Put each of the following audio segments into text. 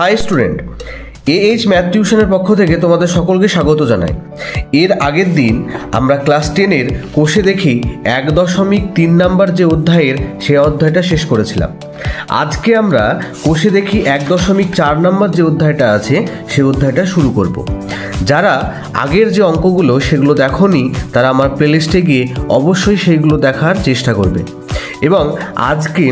High student, AH math টিউশনের পক্ষ থেকে তোমাদের সকলকে স্বাগত জানাই। এর আগের দিন আমরা ক্লাস 10-এর কোষে দেখি 1.3 নাম্বার যে অধ্যায়ের সে অধ্যায়টা শেষ করেছিলাম। আজকে আমরা কোষে দেখি 1.4 নাম্বার যে অধ্যায়টা আছে সে অধ্যায়টা শুরু করব। যারা আগের যে অঙ্কগুলো সেগুলো দেখোনি তারা আমার প্লেলিস্টে গিয়ে অবশ্যই সেইগুলো দেখার চেষ্টা করবে। এবং আজকে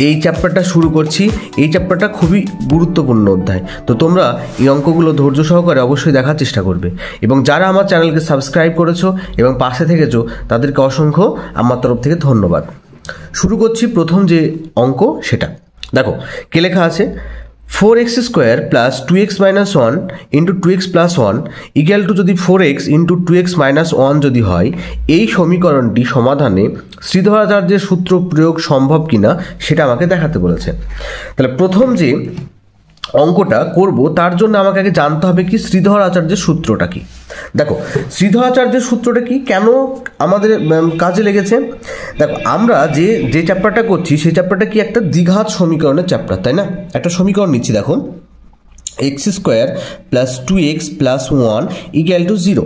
এই চ্যাপ্টারটা শুরু করছি। এই চ্যাপ্টারটা খুবই গুরুত্বপূর্ণ অধ্যায়, তো তোমরা এই অঙ্কগুলো ধৈর্য সহকারে অবশ্যই দেখার চেষ্টা করবে। এবং যারা আমার চ্যানেলকে সাবস্ক্রাইব করেছো এবং পাশে থেকেছো তাদেরকে অসংখ্য আমার তরফ থেকে ধন্যবাদ। শুরু করছি প্রথম যে অঙ্ক সেটা দেখো কে লেখা আছে, 4x square plus 2x minus 1 into 2x plus 1 equal to যদি 4x ইন্টু 2x মাইনাস 1 যদি হয়, এই সমীকরণটি সমাধানে শ্রীধরাচার্যের সূত্র প্রয়োগ সম্ভব কিনা সেটা আমাকে দেখাতে বলেছে। তাহলে প্রথম যে অঙ্কটা করব তার জন্য আমাকে আগে জানতে হবে কি শ্রীধর আচার্যের সূত্রটা কি। দেখো শ্রীধরাচার্যের সূত্রটা কি, কেন আমাদের কাজে লেগেছে। দেখো আমরা যে চ্যাপ্টারটা করছি সেই চ্যাপ্টারটা কি একটা দ্বিঘাত সমীকরণের চ্যাপ্টার, তাই না? একটা সমীকরণ নিচ্ছি, দেখো x square plus 2x plus 1 equal to 0।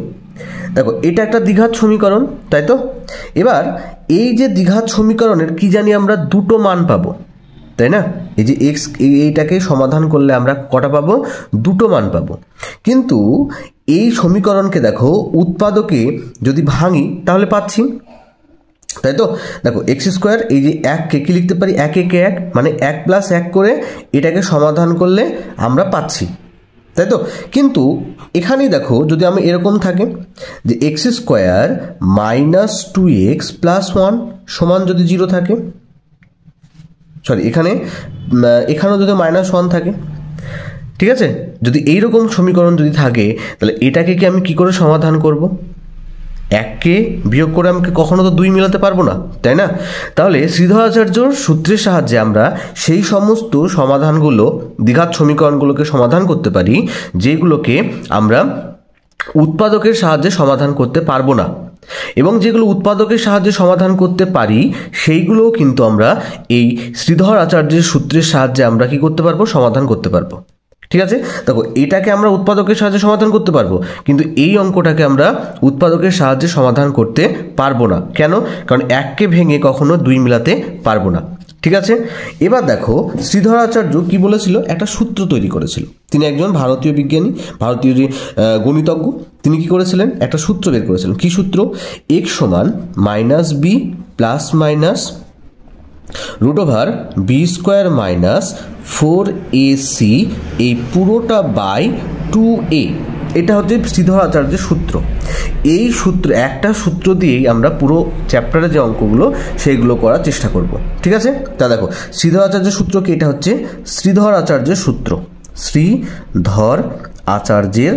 দেখো এটা একটা দ্বিঘাত সমীকরণ, তাই তো? এবার এই যে দ্বিঘাত সমীকরণের কি জানি আমরা দুটো মান পাবো, তাই না? এই যে এক্স এইটাকে সমাধান করলে আমরা কটা পাবো? দুটো মান পাবো। কিন্তু এই সমীকরণকে দেখো উৎপাদকে যদি ভাঙি তাহলে পাচ্ছি, তাই তো? দেখো এক্স স্কোয়ার এই যে 1কে কি লিখতে পারি, 1 একে 1 মানে 1 প্লাস 1 করে এটাকে সমাধান করলে আমরা পাচ্ছি, তাই তো? কিন্তু এখানেই দেখো যদি আমি এরকম থাকে যে x square minus 2x plus 1 সমান যদি 0 থাকে, সরি এখানেও যদি -1 থাকে, ঠিক আছে? যদি এইরকম সমীকরণ যদি থাকে তাহলে এটাকে কি আমি কি করে সমাধান করব? 1কে বিয়োগ করে আমি কখনো তো 2 মেলাতে পারবো না, তাই না? তাহলে শ্রীধরাচার্যর সূত্রের সাহায্যে আমরা সেই সমস্ত সমাধানগুলো দ্বিঘাত সমীকরণগুলোকে সমাধান করতে পারি যেগুলোকে আমরা উৎপাদকের সাহায্যে সমাধান করতে পারবো না। এবং যেগুলো উৎপাদকের সাহায্যে সমাধান করতে পারি সেইগুলোও কিন্তু আমরা এই শ্রীধর আচার্যের সূত্রের সাহায্যে আমরা কি করতে পারবো? সমাধান করতে পারবো, ঠিক আছে? দেখো এটাকে আমরা উৎপাদকের সাহায্যে সমাধান করতে পারবো, কিন্তু এই অঙ্কটাকে আমরা উৎপাদকের সাহায্যে সমাধান করতে পারবো না। কেন? কারণ 1কে ভেঙে কখনো 2 মেলাতে পারবো না, ঠিক আছে? এবার দেখো শ্রীধরাচার্য কি বলেছিল, একটা সূত্র তৈরি করেছিল। তিনি একজন ভারতীয় বিজ্ঞানী, ভারতীয় যে গণিতজ্ঞ, তিনি কি করেছিলেন? একটা সূত্র বের করেছিলেন। কি সূত্র? x সমান minus b plus minus root over b square minus 4ac এই পুরোটা বাই 2a। এটা হচ্ছে শ্রীধরাচার্যের সূত্র। এই সূত্র একটা সূত্র দিয়েই আমরা পুরো চ্যাপ্টারে যে অঙ্কগুলো সেইগুলো করার চেষ্টা করব, ঠিক আছে? তা দেখো শ্রীধরাচার্যের সূত্র কি? এটা হচ্ছে শ্রীধর আচার্যের সূত্র। শ্রীধর আচার্যের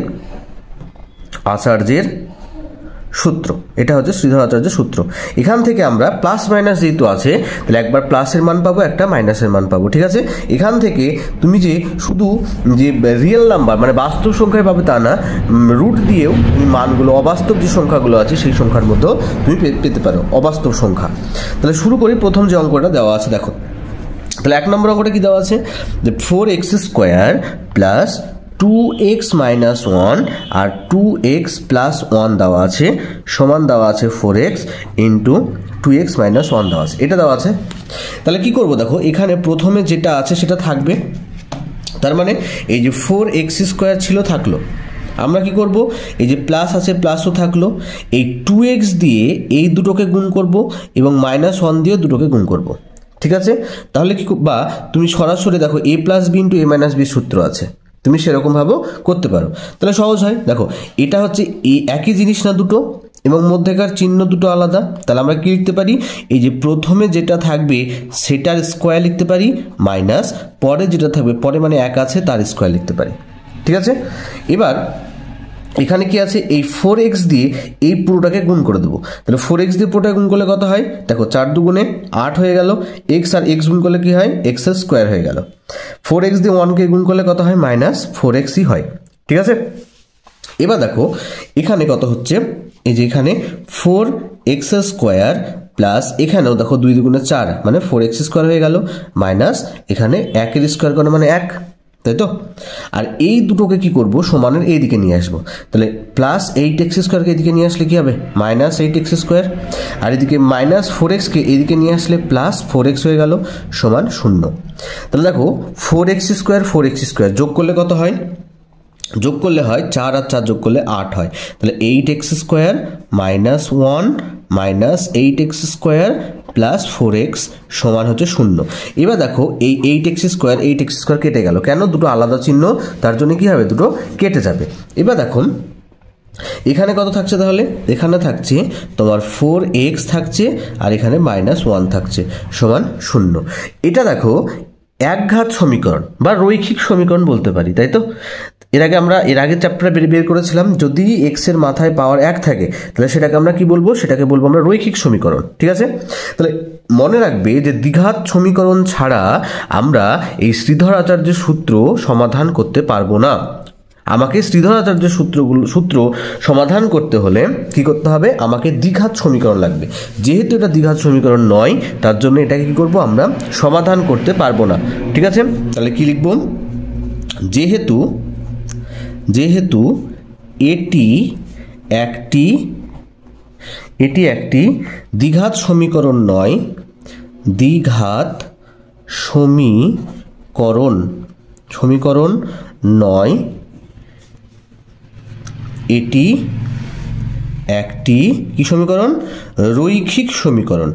সূত্র, এটা হচ্ছে শ্রীধরাচার্যের সূত্র। এখান থেকে আমরা প্লাস মাইনাস যেহেতু আছে তাহলে একবার প্লাসের মান পাবো, একটা মাইনাসের মান পাবো, ঠিক আছে? এখান থেকে তুমি যে শুধু যে রিয়েল নাম্বার মানে বাস্তব সংখ্যায় পাবে তা না, রুট দিয়েও তুমি মানগুলো অবাস্তব যে সংখ্যাগুলো আছে সেই সংখ্যার মধ্যেও তুমি পেতে পারো অবাস্তব সংখ্যা। তাহলে শুরু করি। প্রথম যে অঙ্কটা দেওয়া আছে দেখো, তাহলে 1 নম্বর অঙ্কটা কি দেওয়া আছে? যে 4x square plus 2x minus 1 আর 2x প্লাস 1 দেওয়া আছে, সমান দেওয়া আছে 4x ইন্টু 2x মাইনাস 1 দেওয়া আছে, এটা দেওয়া আছে। তাহলে কি করব? দেখো এখানে প্রথমে যেটা আছে সেটা থাকবে, তার মানে এই যে 4x স্কোয়ার ছিল থাকলো, আমরা কি করব? এই যে প্লাস আছে প্লাসও থাকলো, এই 2x দিয়ে এই দুটোকে গুণ করব এবং -1 দিয়ে দুটোকে গুণ করব, ঠিক আছে? তাহলে কি, বা তুমি সরাসরি দেখো a plus b into a minus b সূত্র আছে, তুমি সেরকমভাবেও করতে পারো, তাহলে সহজ হয়। দেখো এটা হচ্ছে একই জিনিস না দুটো, এবং মধ্যেকার চিহ্ন দুটো আলাদা, তাহলে আমরা কি লিখতে পারি? এই যে প্রথমে যেটা থাকবে সেটার স্কোয়ার লিখতে পারি, মাইনাস পরে যেটা থাকবে, পরে মানে 1 আছে তার স্কোয়ার লিখতে পারি, ঠিক আছে? এবার এখানে কি আছে? এই 4x দিয়ে এই পুরোটাকে গুণ করে দেবো। তাহলে 4x দিয়ে পুরোটাকে গুণ করলে কত হয়? দেখো 4 দুগুণে 8 হয়ে গেল, x আর x গুণ করলে কি হয়? x এর স্কোয়ার হয়ে গেল। 4x দিয়ে 1কে গুণ করলে কত হয়? -4xই হয়, ঠিক আছে? এবার দেখো এখানে কত হচ্ছে? এই যে এখানে 4x স্কোয়ার প্লাস এখানেও দেখো 2 দুগুণে 4 মানে 4x স্কোয়ার হয়ে গেল, মাইনাস এখানে 1 এর স্কোয়ার করে মানে 1, তাই তো। আর এই দুটোকে কি করব, সমানের এই দিকে নিয়ে আসবো। তাহলে প্লাস 8x স্কোয়ারকে এদিকে নিয়ে আসলে কি হবে, মাইনাস 8x স্কোয়ার। আর এদিকে মাইনাস 4xকে এদিকে নিয়ে আসলে প্লাস 4x হয়ে গেল সমান 0। তাহলে দেখো 4x স্কোয়ার যোগ করলে কত হয়, যোগ করলে হয় 4 আর 4 যোগ করলে 8 হয়। তাহলে 8x square minus 1 minus 8x square plus 4x সমান হচ্ছে 0। এবার দেখো এই 8x স্কোয়ার কেটে গেল, কেন, দুটো আলাদা চিহ্ন, তার জন্য কি হবে, দুটো কেটে যাবে। এবার দেখো এখানে কত থাকছে, তাহলে এখানে থাকছে তোমার 4x থাকছে আর এখানে -1 থাকছে সমান 0। এটা দেখো একঘাত সমীকরণ বা রৈখিক সমীকরণ বলতে পারি, তাই তো। এর আগে চ্যাপ্টারে বের করেছিলাম, যদি x এর মাথায় পাওয়ার 1 থাকে তাহলে সেটাকে আমরা কি বলবো, সেটাকে বলবো আমরা রৈখিক সমীকরণ, ঠিক আছে। তাহলে মনে রাখবে যে দ্বিঘাত সমীকরণ ছাড়া আমরা এই শ্রীধর আচার্যের সূত্র সমাধান করতে পারবো না। আমাকে শ্রীধর আচার্যের সূত্র সমাধান করতে হলে কি করতে হবে, আমাকে দ্বিঘাত সমীকরণ লাগবে। যেহেতু এটা দ্বিঘাত সমীকরণ নয়, তার জন্য এটাকে কি করব, আমরা সমাধান করতে পারবো না, ঠিক আছে। তাহলে কি লিখব, যেহেতু এটি একটি দ্বিঘাত সমীকরণ নয়, দ্বিঘাত সমীকরণ নয়, এটি একটি কি সমীকরণ, রৈখিক সমীকরণ।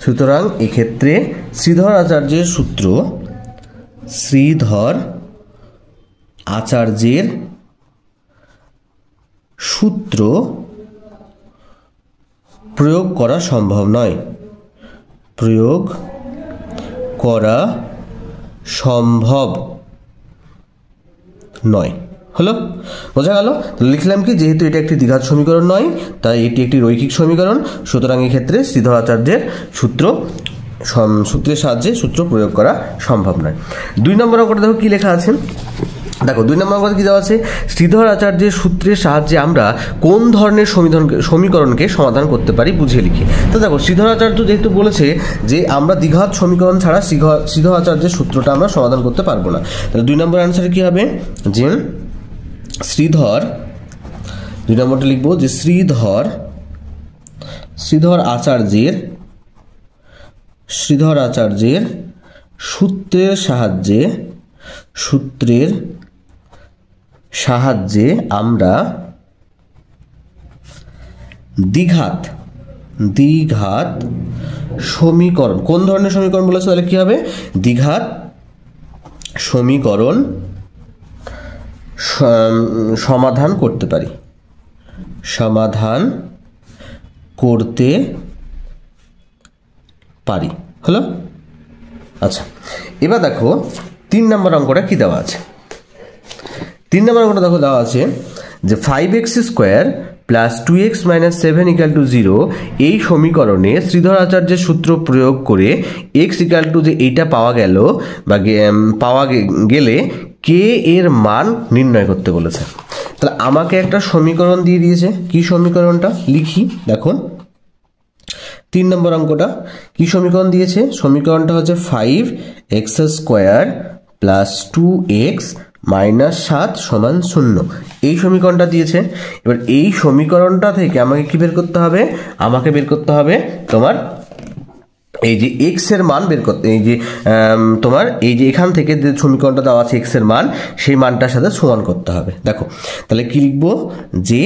সুতরাং এক্ষেত্রে শ্রীধর আচার্যের সূত্র প্রয়োগ করা সম্ভব নয়, হলো, বোঝা গেল। লিখলাম কি, যেহেতু এটা একটি দ্বিঘাত সমীকরণ নয়, তাই এটি একটি রৈখিক সমীকরণ, সুতরাং এক্ষেত্রে শ্রীধর আচার্যের সূত্রের সাহায্যে সূত্র প্রয়োগ করা সম্ভব নয়। 2 নম্বর অঙ্কটা দেখো কি লেখা আছে, দেখো 2 নম্বর অঙ্কটা কি দেওয়া আছে, শ্রীধর আচার্যের সূত্রের সাহায্যে আমরা কোন ধরনের সমীকরণকে সমাধান করতে পারি বুঝে লিখি। তো দেখো শ্রীধর আচার্য যেহেতু বলেছে যে আমরা দ্বিঘাত সমীকরণ ছাড়া শ্রীধর আচার্যের সূত্রটা আমরা সমাধান করতে পারবো না, তাহলে 2 নম্বর আনসার কি হবে, যে শ্রীধর, 2 নম্বরটা লিখবো যে শ্রীধর আচার্যের সূত্রের সাহায্যে আমরা দ্বিঘাত সমীকরণ, কোন ধরনের সমীকরণ বলেছে, তাহলে কি হবে, দ্বিঘাত সমীকরণ সমাধান করতে পারি, হলো। আচ্ছা, এবার দেখো 3 নম্বর অঙ্কটা কি দেওয়া আছে। 3 নম্বর অঙ্কটা দেখো দেওয়া আছে যে 5x square plus 2x minus 7 equal to 0 এই সমীকরণে শ্রীধর আচার্যের সূত্র প্রয়োগ করে x ইকাল টু যে এইটা পাওয়া গেলে কে এর মান নির্ণয় করতে বলেছে। তাহলে আমাকে একটা সমীকরণ দিয়ে দিয়েছে, কি সমীকরণটা লিখি, দেখো 3 নম্বর অঙ্কটা কি সমীকরণ দিয়েছে, সমীকরণটা হচ্ছে 5x square plus 2x minus 7 সমান 0, এই সমীকরণটা দিয়েছে। এবার এই সমীকরণটা থেকে আমাকে কি বের করতে হবে, আমাকে বের করতে হবে তোমার এই যে x এর মান বের করতে, এই যে তোমার এই যে এখান থেকে যে সমীকরণটা দেওয়া আছে x এর মান, সেই মানটার সাথে সমান করতে হবে। দেখো তাহলে কি লিখবো, যে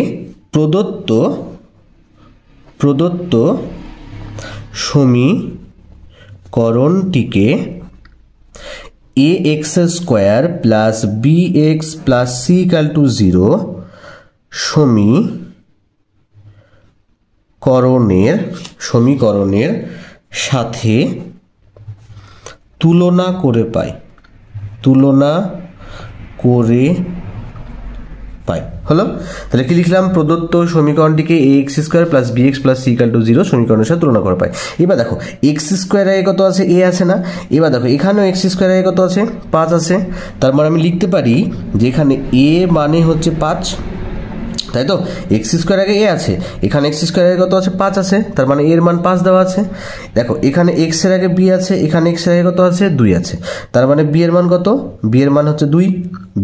প্রদত্ত সমীকরণটিকে ax square plus bx plus c equal to 0 সমীকরণের সাথে তুলনা করে পাই। হলো, তাহলে কি লিখলাম, প্রদত্ত সমীকরণটিকে ax square plus bx plus c equal to 0 সমীকরণের সাথে তুলনা করে পাই। এবার দেখো এক্স স্কোয়ার আগে কত আছে, a আছে না, এবার দেখো এখানেও এক্স স্কোয়ার আগে কত আছে, 5 আছে। তার মানে আমি লিখতে পারি যে এখানে a মানে হচ্ছে 5, তাই তো, এক্স স্কোয়ার আগে এ আছে, এখানে এক্স স্কোয়ার আগে কত আছে, 5 আছে, তার মানে এর মান 5 দেওয়া আছে। দেখো এখানে এক্স এর আগে বি আছে, এখানে এক্স এর আগে কত আছে, 2 আছে, তার মানে বি এর মান কত, বি এর মান হচ্ছে 2।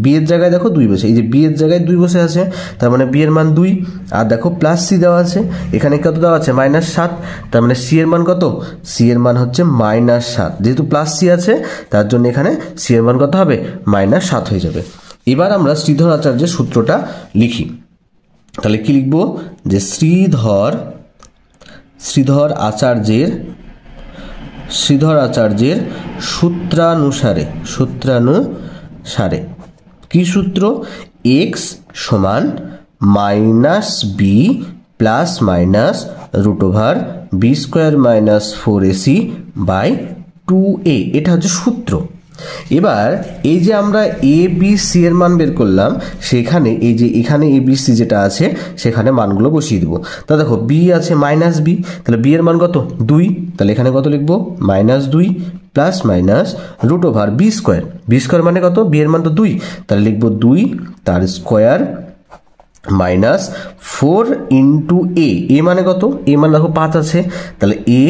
বি এর জায়গায় দেখো 2 বসে, এই যে বি এর জায়গায় 2 বসে আছে, তার মানে বি এর মান 2। আর দেখো প্লাস সি দেওয়া আছে, এখানে কত দেওয়া আছে, -7, তার মানে সি এর মান কত, সি এর মান হচ্ছে -7। যেহেতু প্লাস সি আছে তার জন্য এখানে সি এর মান কত হবে, -7 হয়ে যাবে। এবার আমরা শ্রীধর আচার্যের সূত্রটা লিখি। তাহলে কি লিখবো, যে শ্রীধর আচার্যের সূত্রানুসারে কি সূত্র, x সমান -b plus minus √b² - 4ac by 2a, এটা হচ্ছে সূত্র। এবার এই যে আমরা এ বি সি এর মান বের করলাম, সেখানে এই যে এখানে এ বি সি যেটা আছে সেখানে মানগুলো বসিয়ে দিব। তা দেখো বি আছে -b, তাহলে বি এর মান কত, 2, তাহলে এখানে কত লিখবো, -2 প্লাস মাইনাস √b² মানে কত, বি এর মান তো 2, তাহলে লিখবো 2 তার স্কোয়ার মাইনাস 4 ইন্টু এ মানে কত, এ মানে দেখো 5 আছে, তাহলে এ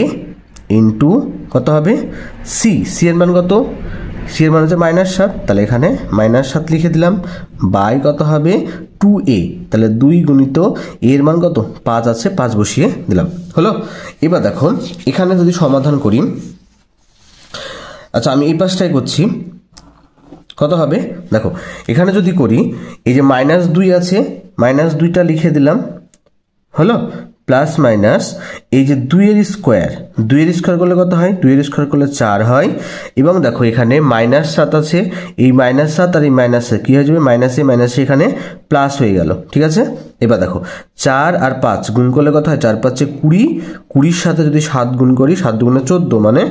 ইন্টু কত হবে, সি এর মান কত, সি এর মান হচ্ছে -7, তাহলে এখানে -7 লিখে দিলাম, বাই কত হবে 2a, তাহলে 2 গুণিত এর মান কত, 5 আছে, 5 বসিয়ে দিলাম। হলো, এবার দেখো এখানে যদি সমাধান করি, আচ্ছা আমি এই পাশটাই করছি, কত হবে দেখো এখানে যদি করি, এই যে -2 আছে, -2টা লিখে দিলাম, হলো, প্লাস মাইনাস এই যে 2 এর স্কোয়ার করলে কত হয়, 2 এর স্কোয়ার করলে 4 হয়, এবং দেখো এখানে -7 আছে, এই -7 আর এই মাইনাসে কি হয়ে যাবে, মাইনাসে এখানে প্লাস হয়ে গেল, ঠিক আছে। এবার দেখো 4 আর 5 গুণ করলে কত হয়, 4 5 20, 20-র সাথে যদি 7 গুণ করি, 7 দুগুণে 14 মানে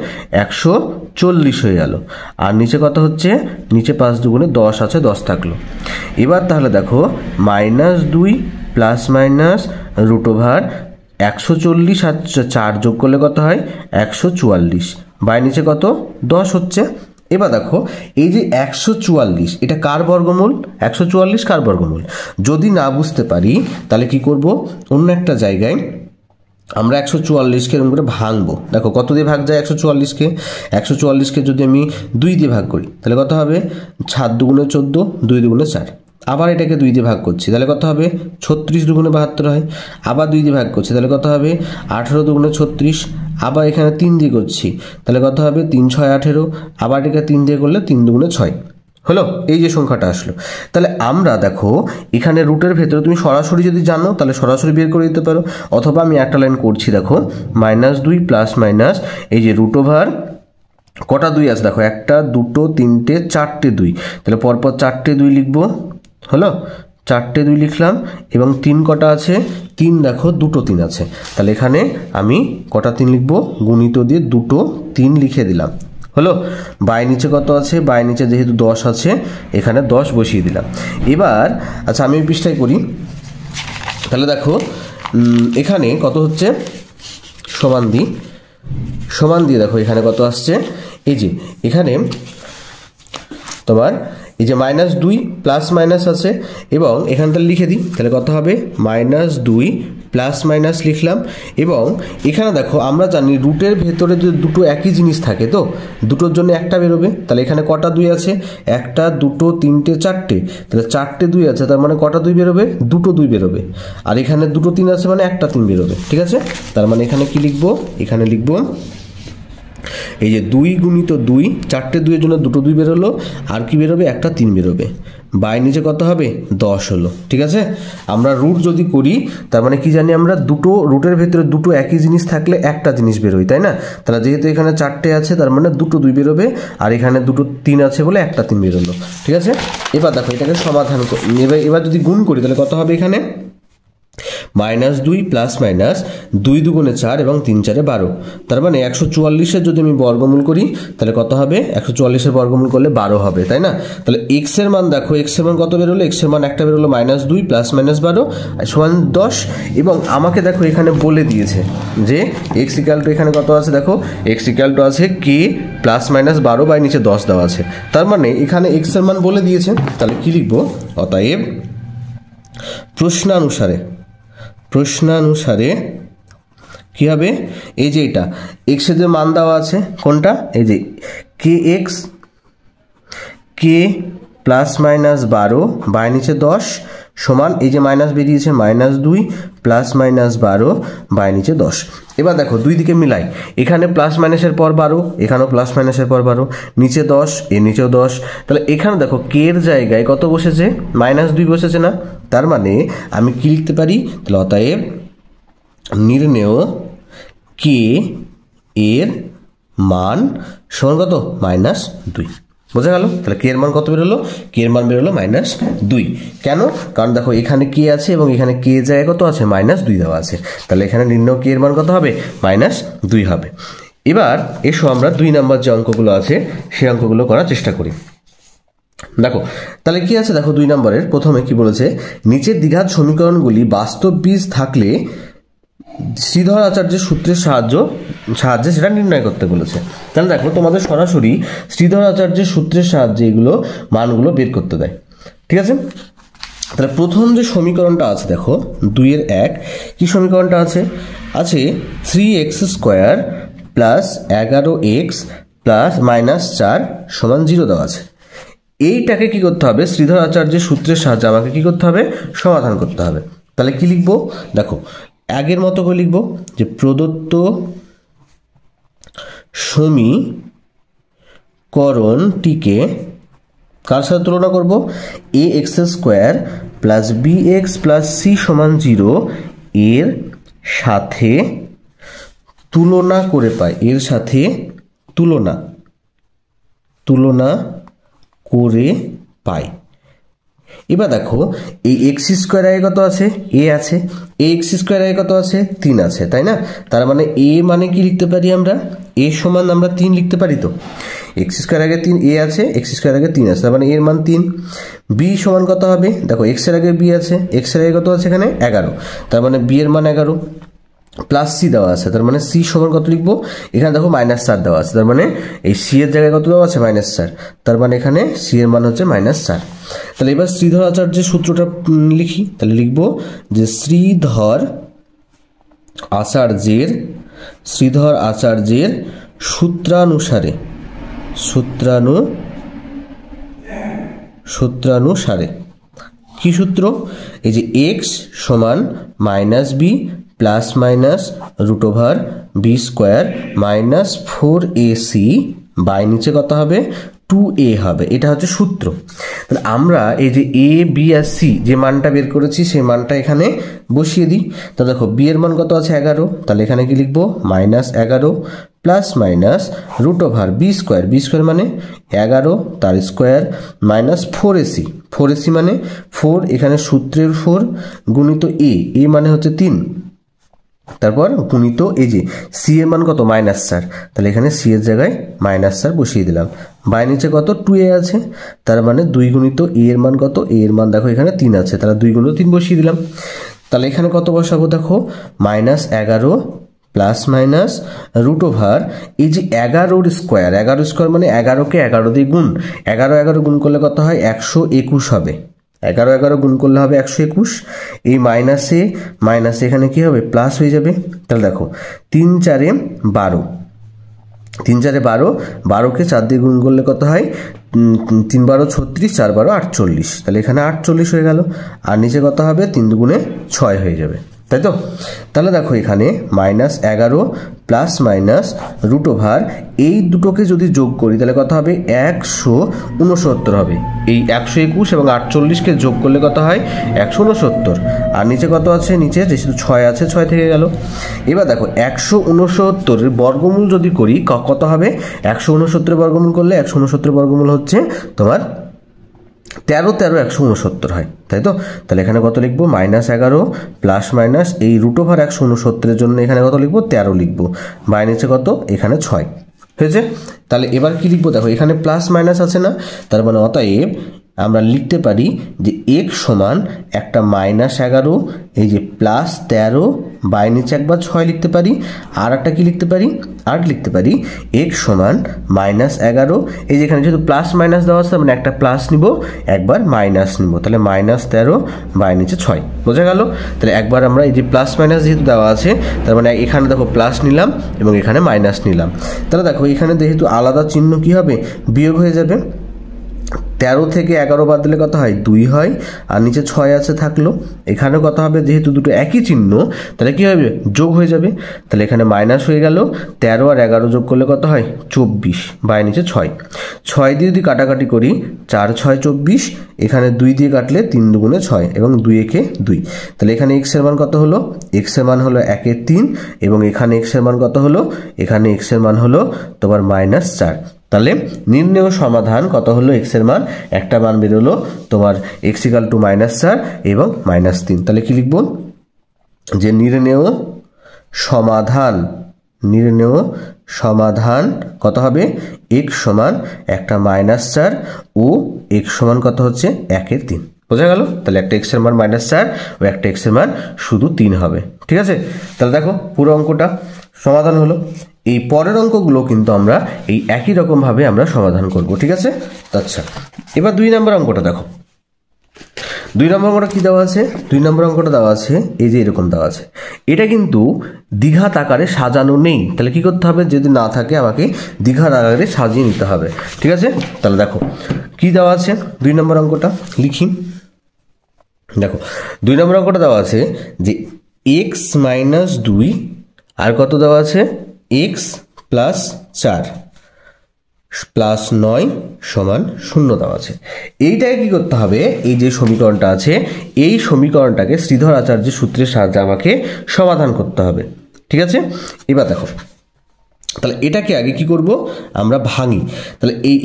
140 হয়ে গেল। আর নিচে কত হচ্ছে, নিচে 5 দুগুণে 10 আছে, 10 থাকলো। এবার তাহলে দেখো -2 প্লাস মাইনাস √140 আর 4 যোগ করলে কত হয়, 144, বাই নিচে কত 10 হচ্ছে। এবার দেখো এই যে 144 এটা কার বর্গমূল, 144 কার বর্গমূল, যদি না বুঝতে পারি তাহলে কি করব, অন্য একটা জায়গায় আমরা 144কে এরকম করে ভাঙবো। দেখো কত দিয়ে ভাগ যায় 144কে যদি আমি 2 দিয়ে ভাগ করি তাহলে কত হবে, 7 দুগুণে 14, 2 দুগুণে 4, আবার এটাকে 2 দিয়ে ভাগ করছি তাহলে কত হবে, 36 দুগুণে 72 হয়, আবার 2 দিয়ে ভাগ করছি তাহলে কত হবে, 18 দুগুণে 36, আবার এখানে 3 দিয়ে করছি তাহলে কত হবে, 3 6 18, আবার এটাকে 3 দিয়ে করলে 3 দুগুণে 6। হলো, এই যে সংখ্যাটা আসলো। তাহলে আমরা দেখো এখানে রুটের ভেতরে তুমি সরাসরি যদি জানো তাহলে সরাসরি বের করে দিতে পারো, অথবা আমি একটা লাইন করছি, দেখো -2 প্লাস মাইনাস এই যে √ কটা 2 আছে দেখো, 1 2 3 4টে 2, তাহলে পরপর 4টে 2 লিখবো। হলো, 4টে 2 লিখলাম, এবং 3 কটা আছে, 3 দেখো 2টো 3 আছে, তাহলে এখানে আমি কটা 3 লিখবো, গুণিত দিয়ে 2টো 3 লিখে দিলাম। হলো, বাই নিচে কত আছে, বাই নিচে যেহেতু 10 আছে এখানে 10 বসিয়ে দিলাম। এবার আচ্ছা আমি এই পৃষ্ঠায় করি, তাহলে দেখো এখানে কত হচ্ছে, সমান দিয়ে দেখো এখানে কত আসছে, এই যে এখানে তোমার এই যে -2 প্লাস মাইনাস আছে, এবং এখানটা লিখে দিই তাহলে কত হবে, -2 প্লাস মাইনাস লিখলাম। এবং এখানে দেখো আমরা জানি রুটের ভেতরে যদি দুটো একই জিনিস থাকে তো দুটোর জন্য একটা বেরোবে, তাহলে এখানে কটা 2 আছে, 1 2 3 4টে, তাহলে 4টে 2 আছে, তার মানে কটা 2 বেরোবে, 2টো 2 বেরোবে। আর এখানে 2টো 3 আছে মানে একটা 3 বেরোবে, ঠিক আছে। তার মানে এখানে কি লিখবো, এখানে লিখবো এই যে 2 গুণিত 2, 4টে 2 এর জন্য 2টো 2 বেরোলো, আর কি বেরোবে, একটা 3 বেরোবে, বাই নিচে কত হবে, 10 হলো, ঠিক আছে। আমরা রুট যদি করি তার মানে কি জানি, আমরা দুটো রুটের ভেতরে দুটো একই জিনিস থাকলে একটা জিনিস বেরোয়, তাই না। তাহলে যেহেতু এখানে 4টে আছে তার মানে 2টো 2 বেরোবে, আর এখানে 2টো 3 আছে বলে একটা 3 বেরোলো, ঠিক আছে। এবার দেখো এটাকে সমাধান এবার যদি গুণ করি তাহলে কত হবে, এখানে -2 প্লাস মাইনাস 2 দুগুণে 4 এবং 3 4 12, তার মানে 144-এর যদি আমি বর্গমূল করি তাহলে কত হবে? 144-এর বর্গমূল করলে 12 হবে, তাই না? তাহলে x এর মান দেখো, x এর মান কত বেরোলো? x এর মান একটা বেরোলো -2 প্লাস মাইনাস 12 সমান 10, এবং আমাকে দেখো এখানে বলে দিয়েছে যে x ইকুয়াল টু এখানে কত আছে? দেখো x ইকুয়াল টু আছে k প্লাস মাইনাস 12 বাই নিচে 10 দেওয়া আছে, তার মানে এখানে x এর মান বলে দিয়েছে। তাহলে কি লিখবো? অতএব প্রশ্নানুসারে কি হবে? এই যে এটা x এর যে মান দেওয়া আছে, কোনটা? এই যে kx k plus minus 12 by নিচে 10 সমান এই যে মাইনাস বেরিয়েছে -2 প্লাস মাইনাস 12 বাই নিচে 10। এবার দেখো দুই দিকে মিলাই, এখানে প্লাস মাইনাসের পর 12, এখানেও প্লাস মাইনাসের পর 12, নিচে 10, এর নিচেও 10, তাহলে এখানে দেখো কে এর জায়গায় কত বসেছে? -2 বসেছে না? তার মানে আমি কি লিখতে পারি? তাহলে অতএব নির্ণেয় কে এর মান সমান কত? -2। বোঝা গেল? তাহলে কে এর মান কত বেরোলো? কে এর মান বেরোলো -2। কেন? কারণ দেখো এখানে কে আছে এবং এখানে কে জায়গায় কত আছে? -2 দেওয়া আছে, তাহলে এখানে নির্ণয় কে এর মান কত হবে? -2 হবে। এবার এসো আমরা 2 নাম্বার যে অঙ্কগুলো আছে সেই অঙ্কগুলো করার চেষ্টা করি। দেখো তাহলে কি আছে? দেখো 2 নম্বরের প্রথমে কি বলেছে? নিচের দ্বিঘাত সমীকরণগুলি বাস্তব বীজ থাকলে শ্রীধর আচার্যের সূত্রের সাহায্যে সেটা নির্ণয় করতে বলেছে। তাহলে দেখো তোমাদের সরাসরি শ্রীধর আচার্যের সূত্রের সাহায্যে এগুলো মানগুলো বের করতে দেয়, ঠিক আছে? তাহলে প্রথম যে সমীকরণটা আছে দেখো 2-এর 1, কি সমীকরণটা আছে? 3x² প্লাস 11x প্লাস -4 সমান 0 দেওয়া আছে। এইটাকে কি করতে হবে? শ্রীধর আচার্যের সূত্রের সাহায্যে আমাকে কি করতে হবে? সমাধান করতে হবে। তাহলে কি লিখবো? দেখো আগের মতো করে লিখবো যে প্রদত্ত সমীকরণটিকে কার সাথে তুলনা করব? ax² plus bx plus c সমান 0 এর সাথে তুলনা করে পাই। এর সাথে তুলনা করে পাই। এবার দেখো এই x² আগে কত আছে? a আছে। ax² আগে কত আছে? 3 আছে, তাই না? তার মানে a মানে কি লিখতে পারি আমরা? a সমান আমরা 3 লিখতে পারি। তো x² আগে 3 a আছে, x² আগে 3 আছে, তার মানে এর মান 3। b সমান কত হবে? দেখো x এর আগে b আছে, x এর আগে কত আছে? এখানে 11, তার মানে b এর মান 11 প্লাস c দেওয়া আছে, তার মানে c সমান কত লিখবো? এখানে দেখো -4 দেওয়া আছে, তার মানে এই c এর জায়গায় কত দেওয়া আছে? -4, তার মানে এখানে c এর মান হচ্ছে -4। তাহলে এবার শ্রীধর আচার্যের সূত্রটা লিখি। তাহলে লিখবো যে শ্রীধর আচার্যের সূত্রানুসারে কি সূত্র? এই যে x সমান -b plus minus √b² minus 4ac by নিচে কত হবে? 2a হবে। এটা হচ্ছে সূত্র। তাহলে আমরা এই যে a b আর c যে মানটা বের করেছি সেই মানটা এখানে বসিয়ে দিই। তো দেখো b এর মান কত আছে? 11, তাহলে এখানে কি লিখবো? -11 প্লাস মাইনাস √b² মানে 11 তার স্কোয়ার মাইনাস 4ac মানে 4, এখানে সূত্রের 4 গুণিত a মানে হচ্ছে 3, তারপর গুণিত এই যে c এর মান কত? -4, তাহলে এখানে c এর জায়গায় -4 বসিয়ে দিলাম। বাই নিচে কত? 2a আছে, তার মানে 2 গুণিত a এর মান কত? a এর মান দেখো এখানে 3 আছে, তাহলে 2 গুণিত 3 বসিয়ে দিলাম। তাহলে এখানে কত বসাবো? দেখো -11 প্লাস মাইনাস √ এই যে 11² মানে 11কে 11 দিয়ে গুণ, 11 গুণ করলে কত হয়? 121 হবে। 11 গুণ করলে হবে 121। এই মাইনাসে এখানে কি হবে? প্লাস হয়ে যাবে। তাহলে দেখো 3 4 12, 3 4 12, 12কে 4 দিয়ে গুণ করলে কত হয়? 3 12 36, 4 12 48, তাহলে এখানে 48 হয়ে গেল। আর নিচে কত হবে? 3 দুগুণে 6 হয়ে যাবে, তাই তো? তাহলে দেখো এখানে -11 প্লাস মাইনাস √ এই দুটোকে যদি যোগ করি তাহলে কত হবে? 169 হবে। এই 121 এবং 48কে যোগ করলে কত হয়? 169। আর নিচে কত আছে? নিচে যেহেতু 6 আছে 6 থেকে গেল। এবার দেখো 169 বর্গমূল যদি করি কত হবে? 169 বর্গমূল করলে 169 বর্গমূল হচ্ছে তোমার 13 13 169 হয়, তাই তো? তাহলে এখানে কত লিখবো? -11 প্লাস মাইনাস এই √169 জন্য এখানে কত লিখবো? 13 লিখবো। মাইনাসে কত? এখানে 6 হয়েছে। তাহলে এবার কি লিখবো? দেখো এখানে প্লাস মাইনাস আছে না, তার মানে অতএব আমরা লিখতে পারি যে x সমান একটা -11 এই যে +13 বাই নিচে একবার 6 লিখতে পারি। আর একটা কি লিখতে পারি? আর লিখতে পারি x সমান -11 এই যেখানে যেহেতু প্লাস মাইনাস দেওয়া আছে মানে একটা প্লাস নিব একবার মাইনাস নিব, তাহলে -13 বাই নিচে 6 বোঝা গেল। তাহলে একবার আমরা এই যে প্লাস মাইনাস যেহেতু দেওয়া আছে তার মানে এখানে দেখো প্লাস নিলাম এবং এখানে মাইনাস নিলাম। তাহলে দেখো এখানে যেহেতু আলাদা চিহ্ন কি হবে? বিয়োগ হয়ে যাবে। 13 থেকে 11 বাদ দিলে কত হয়? 2 হয়। আর নিচে 6 আছে থাকলো। এখানে কত হবে? যেহেতু দুটো একই চিহ্ন তাহলে কি হবে? যোগ হয়ে যাবে। তাহলে এখানে মাইনাস হয়ে গেল। 13 আর 11 যোগ করলে কত হয়? 24 বাই নিচে 6। 6 দিয়ে যদি কাটাকাটি করি 4 6 24, এখানে 2 দিয়ে কাটলে 3 দুগুণে 6 এবং 2 একে 2। তাহলে এখানে x এর মান কত হলো? x এর মান হলো 1 এর 3 এবং এখানে x এর মান কত হলো? এখানে x এর মান হলো তোমার -4। তাহলে নির্ণেয় সমাধান কত হলো? x এর মান একটা মান বেরোলো তোমার x = -4 এবং -3। তাহলে কি লিখব? যে নির্ণেয় সমাধান কত হবে? x সমান একটা -4 ও x সমান কত হচ্ছে? 1 এর 3। বোঝা গেল? তাহলে একটা x এর মান -4 ও একটা x এর মান শুধু 3 হবে। ঠিক আছে? তাহলে দেখো পুরো অঙ্কটা সমাধান হলো। এই পরের অঙ্কগুলো কিন্তু আমরা এই একই রকম ভাবে আমরা সমাধান করব। ঠিক আছে? আচ্ছা, এবার 2 নম্বর অঙ্কটা দেখো। 2 নম্বর অঙ্কটা কি দেওয়া আছে? 2 নম্বর অঙ্কটা দেওয়া আছে এই যে এরকম দেওয়া আছে। এটা কিন্তু দ্বিঘাত আকারে সাজানো নেই। তাহলে কি করতে হবে? যদি না থাকে আমাকে দ্বিঘাত আকারে সাজিয়ে নিতে হবে। ঠিক আছে? তাহলে দেখো কি দেওয়া আছে 2 নম্বর অঙ্কটা লিখি। দেখো 2 নম্বর অঙ্কটা দেওয়া আছে যে x - 2 আর কত দেওয়া আছে? x + 4 + 9 = 0 দেওয়া আছে। এইটাকে কি করতে হবে? এই যে সমীকরণটা আছে এই সমীকরণটাকে শ্রীধর আচার্যের সূত্রের সাহায্যে আমাকে সমাধান করতে হবে। ঠিক আছে? এবার দেখো তাহলে এটাকে আগে কি করব? আমরা ভাঙি। তাহলে এই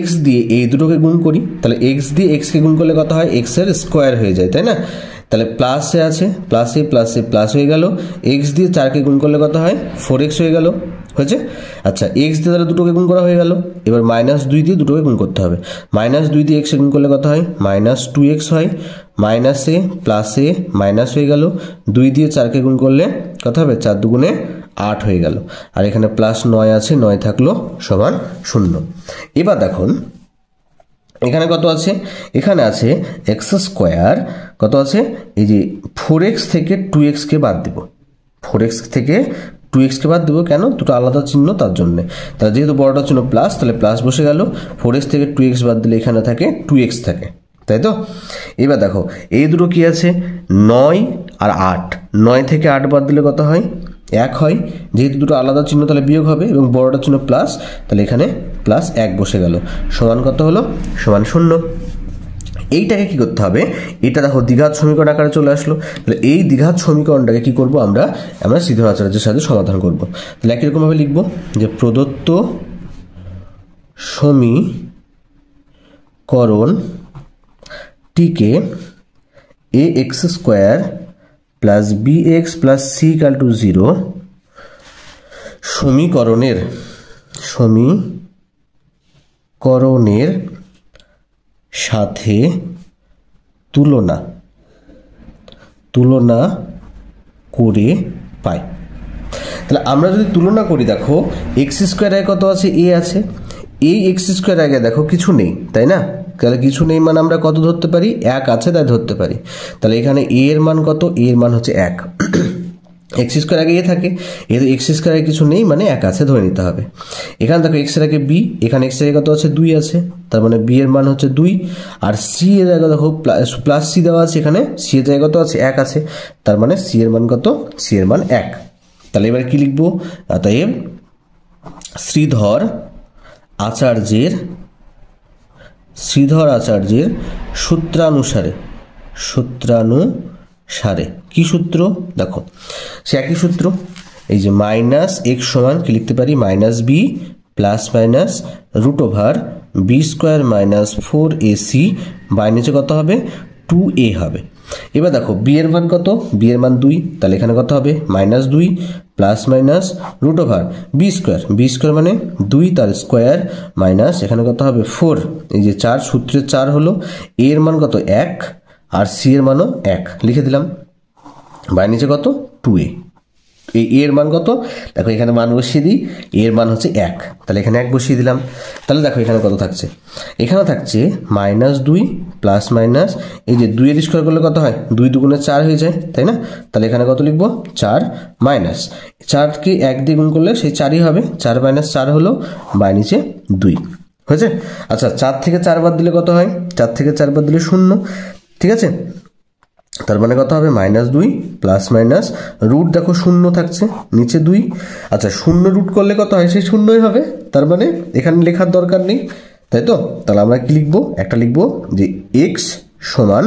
x দিয়ে এই দুটোকে গুণ করি। তাহলে x দিয়ে x কে গুণ করলে কত হয়? x এর স্কয়ার হয়ে যায়, তাই না? তাহলে প্লাসে আছে প্লাসে প্লাসে প্লাস হয়ে গেল। x দিয়ে 4 কে গুণ করলে কত হয়? 4x হয়ে গেল। হয়েছে? আচ্ছা, x দিয়ে তাহলে দুটোকে গুণ করা হয়ে গেল। এবার -2 দিয়ে দুটোকে গুণ করতে হবে। -2 দিয়ে x এ গুণ করলে কত হয়? -2x হয়। মাইনাসে প্লাসে মাইনাস হয়ে গেল। 2 দিয়ে 4 কে গুণ করলে কত হবে? 4 দুগুণে 8 হয়ে গেল। আর এখানে +9 আছে, 9 থাকলো সমান 0। এবার দেখুন এখানে কত আছে? এখানে আছে x² কত আছে? এই যে 4x থেকে 2x কে বাদ দিব। 4x থেকে 2x কে বাদ দেবো কেন? দুটো আলাদা চিহ্ন তার জন্য। তাহলে যেহেতু বড়টা চিহ্ন প্লাস তাহলে প্লাস বসে গেল। 4x থেকে 2x বাদ দিলে এখানে থাকে 2x থাকে, তাই তো? এবার দেখো এই দুটো কি আছে? 9 আর 8। 9 থেকে 8 বাদ দিলে কত হয়? 1 হয়। যেহেতু দুটো আলাদা চিহ্ন তাহলে বিয়োগ হবে এবং বড়টা চিহ্ন প্লাস, তাহলে এখানে +1 বসে গেল। সমান কত হলো? সমান 0। এইটাকে কি করতে হবে? এটা দেখো দ্বিঘাত সমীকরণ আকারে চলে আসলো। তাহলে এই দ্বিঘাত সমীকরণটাকে কি করব? আমরা শ্রীধর আচার্যের সাথে সমাধান করব। তাহলে একই রকম ভাবে লিখব যে প্রদত্ত সমীকরণটিকে ax² + bx + c = 0 সমীকরণের সাথে তুলনা করে পাই। তাহলে আমরা যদি তুলনা করি দেখো x² এ কত আছে? a আছে। এই x² আগে দেখো কিছু নেই, তাই না? তাহলে কিছু নেই মানে আমরা কত ধরতে পারি? 1 আছে তাই ধরতে পারি। তাহলে এখানে a এর মান কত? a এর মান হচ্ছে 1। x² আগে a থাকে, এর x² আগে কিছু নেই মানে 1 আছে ধরে নিতে হবে। এখানে দেখো x এর আগে b, এখানে x এর আগে কত আছে? 2 আছে, তার মানে b এর মান হচ্ছে 2। আর c এর জায়গায় দেখো প্লাস c দেওয়া আছে, এখানে c এর জায়গায় কত আছে? 1 আছে, তার মানে c এর মান কত? c এর মান 1। তাহলে এবার কি লিখবো? অতএব শ্রীধর আচার্যের সূত্রানুসারে কি সূত্র? দেখো সে একই সূত্র। এই যে -x সমান কি লিখতে পারি? -b + - √9 b square minus 4ac by নিচে কত হবে 2a হবে। এবার দেখো বি এর মান কত, বি এর মান 2, তাহলে এখানে কত হবে -2 plus minus root over b square মানে 2 তার স্কোয়ার মাইনাস এখানে কত হবে 4, এই যে 4 সূত্রের 4 হলো, এ এর মান কত 1 আর সি এর মানও 1 লিখে দিলাম, বাই নিচে কত 2a। এই এর মান কত দেখো এখানে মান বসিয়ে দিই, এর মান হচ্ছে 1, তাহলে এখানে 1 বসিয়ে দিলাম। তাহলে দেখো এখানে কত থাকছে, এখানে থাকছে -2 প্লাস মাইনাস এই যে 2 এর স্কোয়ার করলে কত হয় 2 দুগুণে 4 হয়ে যায়, তাই না? তাহলে এখানে কত লিখবো 4 মাইনাস 4কে 1 দিয়ে গুণ করলে সেই 4ই হবে, 4 মাইনাস 4 হলো বাই নিচে 2 হয়েছে। আচ্ছা 4 থেকে 4 বাদ দিলে কত হয়, 4 থেকে 4 বাদ দিলে 0, ঠিক আছে? তার মানে কত হবে -2 প্লাস মাইনাস রুট দেখো 0 থাকছে নিচে 2, আচ্ছা 0 রুট করলে কত হয় সেই 0ই হবে, তার মানে এখানে লেখার দরকার নেই, তাই তো? তাহলে আমরা কি লিখবো, একটা লিখবো যে x সমান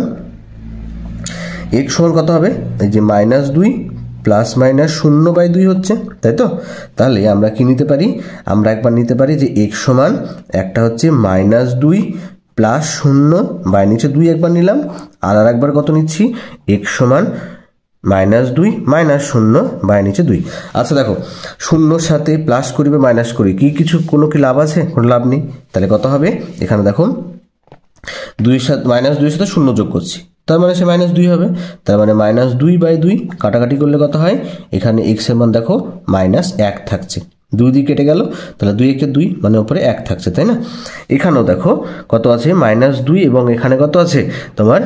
কত হবে এই যে -2 প্লাস মাইনাস 0/2 হচ্ছে, তাই তো? তাহলে আমরা কি নিতে পারি, আমরা একবার নিতে পারি যে x সমান একটা হচ্ছে -2 প্লাস 0 বাই নিচে 2 একবার নিলাম, আর একবার কত নিচ্ছি x সমান -2 মাইনাস 0 বাই নিচে 2। আচ্ছা দেখো 0-র সাথে প্লাস করি বা মাইনাস করি কি কিছু কোনো কি লাভ আছে, কোনো লাভ নেই। তাহলে কত হবে এখানে দেখো 2 এর সাথে -2 এর সাথে 0 যোগ করছি, তার মানে সে -2 হবে, তার মানে -2/2 কাটাকাটি করলে কত হয় এখানে x এর মান দেখো -1 থাকছে, 2 দিয়ে কেটে গেল, তাহলে 2 একে 2 মানে উপরে 1 থাকছে, তাই না? এখানেও দেখো কত আছে -2 এবং এখানে কত আছে তোমার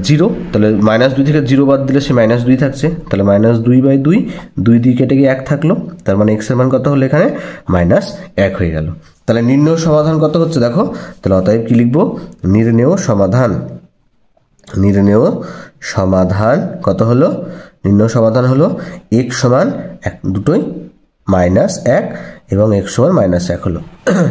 0, তাহলে -2 থেকে 0 বাদ দিলে সে -2 থাকছে, তাহলে -2/2 2 দিয়ে কেটে গিয়ে 1 থাকলো, তার মানে x এর মান কত হলো এখানে -1 হয়ে গেল। তাহলে নির্ণেয় সমাধান কত হচ্ছে দেখো, তাহলে অতএব কি লিখবো নির্ণেয় সমাধান কত হলো, নির্ণেয় সমাধান হলো x সমান 1 দুটোই -1 এবং x সমান -1 হলো,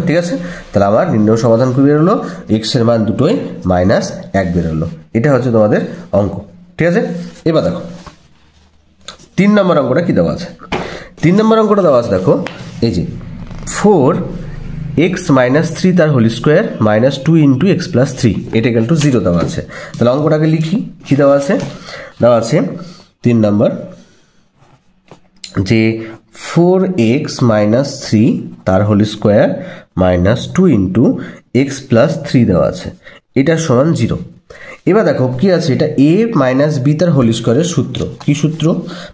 ঠিক আছে? তাহলে আমার নির্ণেয় সমাধান কি বের হলো, x এর মান দুটোই -1 বের হলো। এটা হচ্ছে তোমাদের অঙ্ক, ঠিক আছে? এবার দেখো 3 নম্বর অঙ্কটা কি দেওয়া আছে, 3 নম্বর অঙ্কটা দেওয়া আছে দেখো এই যে 4x - 3 তার হোল স্কোয়ার -2 × x + 3 এটা ইকুয়াল টু 0 দেওয়া আছে। তাহলে অঙ্কটাকে লিখি, কি দেওয়া আছে, 3 নম্বর যে 4x - 3 তার হোল স্কোয়ার -2 × x + 3 দেওয়া আছে, এটা সমান 0। এবার দেখো কি আছে, এটা a - b তার হোল স্কোয়ারের সূত্র, কি সূত্র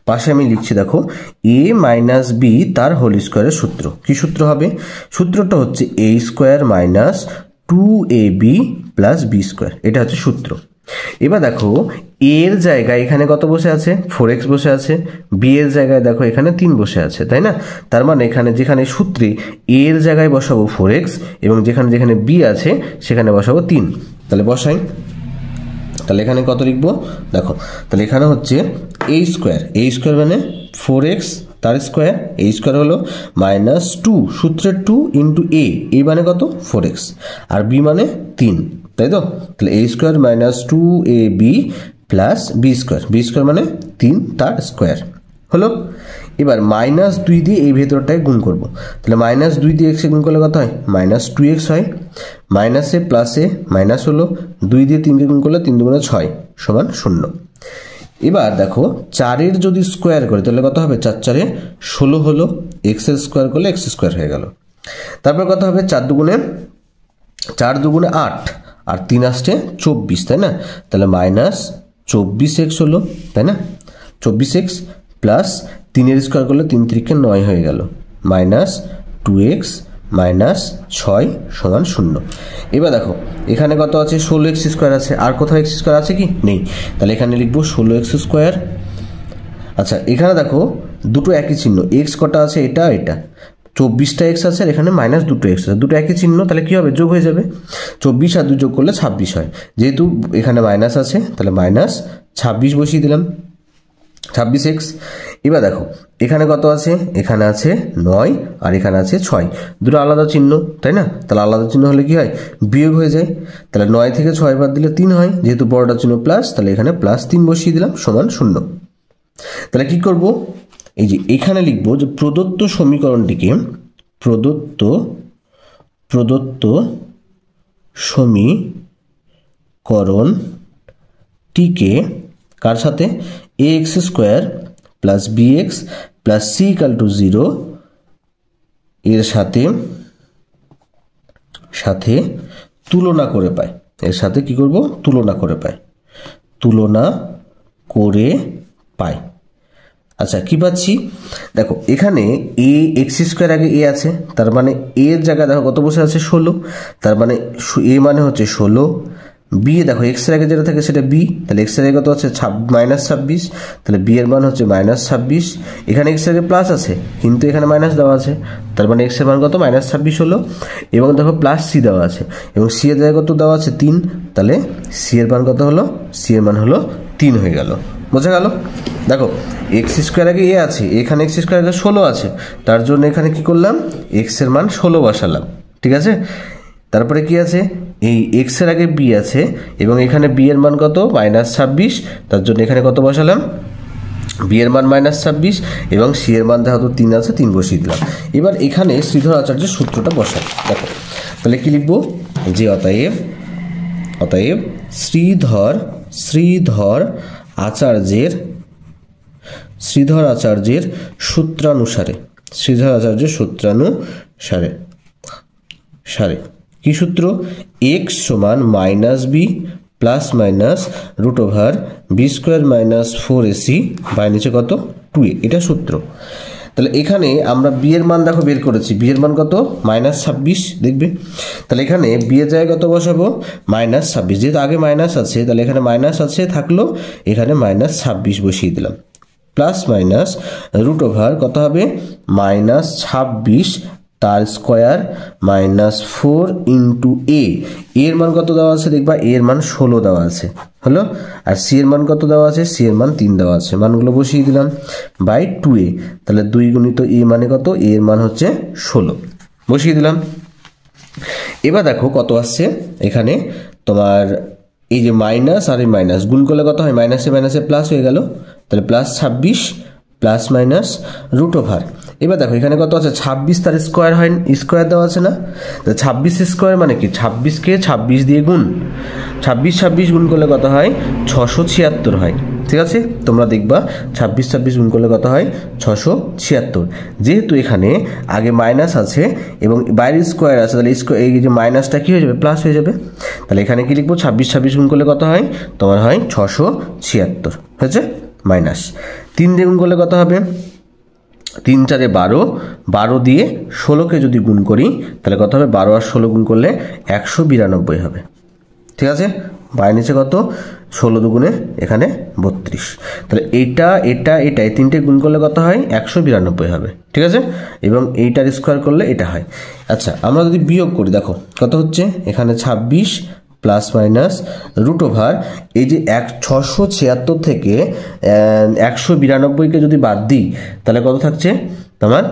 পাশে আমি লিখছি দেখো a - b তার হোল স্কোয়ারের সূত্র, কি সূত্র হবে, সূত্রটা হচ্ছে a square - 2ab + b square, এটা হচ্ছে সূত্র। এবার দেখো এর জায়গায় এখানে কত বসে আছে 4x বসে আছে, b এর জায়গায় দেখো এখানে 3 বসে আছে, তাই না? তার মানে এখানে যেখানে সূত্রে এর জায়গায় বসাবো 4x এবং যেখানে b আছে সেখানে বসাবো 3, তাহলে বসাই। তাহলে এখানে কত লিখবো দেখো, তাহলে এখানে হচ্ছে a স্কোয়ার মানে 4x তার স্কোয়ার, a স্কোয়ার হলো -2 সূত্রের 2 × a মানে কত 4x আর b মানে 3, তাই তো? তাহলে a square -2ab + b square মানে 3 তার স্কোয়ার হলো। এবার -2 দিয়ে এই ভেতরটায় গুণ করব, তাহলে -2 দিয়ে x এ গুণ করলে কত হয় -2x হয়, মাইনাসে প্লাসে মাইনাস হলো, 2 দিয়ে 3কে গুণ করলে 3 × 6 = 0। এবার দেখো 4 এর যদি স্কোয়ার করি তাহলে কত হবে 4 × 4 = 16 হলো, x এর স্কোয়ার করলে x স্কোয়ার হয়ে গেল। তারপর কত হবে 4 দুগুণে 8 আর 3 আসছে 24, তাই না? তাহলে -24x হলো, তাই না? 24x প্লাস 3 এর স্কোয়ার করলে 3 × 3 = 9 হয়ে গেল, -2x - 6 = 0। এবার দেখো এখানে কত আছে 16x স্কোয়ার আছে, আর কোথাও x স্কোয়ার আছে কি নেই, তাহলে এখানে লিখবো 16x স্কোয়ার। আচ্ছা এখানে দেখো দুটো একই চিহ্ন, x কটা আছে এটা 24টা x আছে আর এখানে -2x আছে, দুটো একই চিহ্ন, তাহলে কি হবে যোগ হয়ে যাবে, 24 আর 2 যোগ করলে 26 হয়, যেহেতু এখানে মাইনাস আছে তাহলে -26 বসিয়ে দিলাম 26x। এবার দেখো এখানে কত আছে, এখানে আছে 9 আর এখানে আছে 6, দুটো আলাদা চিহ্ন, তাই না? তাহলে আলাদা চিহ্ন হলে কি হয় বিয়োগ হয়ে যায়, তাহলে 9 থেকে 6 বাদ দিলে 3 হয়, যেহেতু বড়টা চিহ্ন প্লাস তাহলে এখানে +3 বসিয়ে দিলাম সমান 0। তাহলে কি করব, এই যে এখানে লিখবো যে প্রদত্ত প্রদত্ত সমীকরণটিকে কার সাথে ax square plus bx plus c equal to 0 এর সাথে তুলনা করে পায়। এর সাথে কি করব? তুলনা করে পায়। আচ্ছা, কি পাচ্ছি? দেখো এখানে এ এক্স স্কোয়ার আগে এ আছে, তার মানে এর জায়গায় দেখো কত বসে আছে 16, তার মানে এ মানে হচ্ছে 16। বি দেখো এক্স এর আগে যেটা থাকে সেটা বি, তাহলে এক্স এর আগে কত আছে -26, তাহলে বি এর মান হচ্ছে -26। এখানে এক্স এর আগে প্লাস আছে কিন্তু এখানে মাইনাস দেওয়া আছে, তার মানে এক্স এর মান কত -26 হলো। এবং দেখো প্লাস সি দেওয়া আছে এবং সি এর জায়গায় কত দেওয়া আছে 3, তাহলে সি এর মান কত হলো? সি এর মান হলো 3 হয়ে গেল। বোঝা গেল? দেখো এক্স স্কোয়ার আগে এ আছে, এখানে এক্স স্কোয়ার আগে 16 আছে, তার জন্য এখানে কি করলাম? এক্স এর মান 16 বসালাম। ঠিক আছে, তারপরে কি আছে? এই এক্স এর আগে বি আছে এবং এখানে বি এর মান কত? -26, তার জন্য এখানে কত বসালাম? বি এর মান -26 এবং সি এর মান যেহেতু 3 আছে 3 বসিয়ে দিলাম। এবার এখানে শ্রীধর আচার্যের সূত্রটা বসাই। দেখো তাহলে কি লিখবো? যে অতএব শ্রীধর আচার্যের সূত্রানুসারে কি সূত্র? x সমান -b plus minus √b² - 4ac by নিচে কত 2a, এটা সূত্র। তাহলে এখানে আমরা বি এর মান দেখো বের করেছি, বি এর মান কত? -26 দেখবে। তাহলে এখানে বি এর জায়গায় কত বসাবো? -26, যেহেতু আগে মাইনাস আছে তাহলে এখানে মাইনাস আছে থাকলো, এখানে -26 বসিয়ে দিলাম। প্লাস মাইনাস √ কত হবে? -26 তার স্কোয়ার -4 ইন্টু এ। এর মান কত দেওয়া আছে দেখবা? এর মান 16 দেওয়া আছে, হলো। আর সি এর মান কত দেওয়া আছে? সি এর মান 3 দেওয়া আছে, মানগুলো বসিয়ে দিলাম বাই 2a। তাহলে 2 গুণিত এ মানে কত? এর মান হচ্ছে 16, বসিয়ে দিলাম। এবার দেখো কত আসছে এখানে তোমার, এই যে মাইনাস আর এই মাইনাস গুণ করলে কত হয়? মাইনাসে মাইনাসে প্লাস হয়ে গেল, তাহলে +26 প্লাস মাইনাস √। এবার দেখো এখানে কত আছে? 26 তার স্কোয়ার হয়, স্কোয়ার দেওয়া আছে না? তো 26 স্কোয়ার মানে কি? 26কে 26 দিয়ে গুণ, 26 গুণ করলে কত হয়? 676 হয়। ঠিক আছে, তোমরা দেখবা 26 গুণ করলে কত হয়? 676। যেহেতু এখানে আগে মাইনাস আছে এবং বাইরের স্কোয়ার আছে, তাহলে এই যে মাইনাসটা কি হয়ে যাবে? প্লাস হয়ে যাবে। তাহলে এখানে কি লিখবো? 26 গুণ করলে কত হয়? তোমার হয় 676 হয়েছে মাইনাস। 3 দিয়ে গুণ করলে কত হবে? 3 × 4 = 12, 12 দিয়ে 16কে যদি গুণ করি তাহলে কত হবে? 12 আর 16 গুণ করলে 192 হবে। ঠিক আছে, বাইরে নিচে কত? 16 দুগুণে এখানে 32। তাহলে এটা এই তিনটে গুণ করলে কত হয়? 192 হবে। ঠিক আছে, এবং এইটার স্কোয়ার করলে এটা হয়। আচ্ছা, আমরা যদি বিয়োগ করি দেখো কত হচ্ছে? এখানে 26 প্লাস মাইনাস √, এই যে 676 থেকে 192কে যদি বাদ দিই তাহলে কত থাকছে তোমার?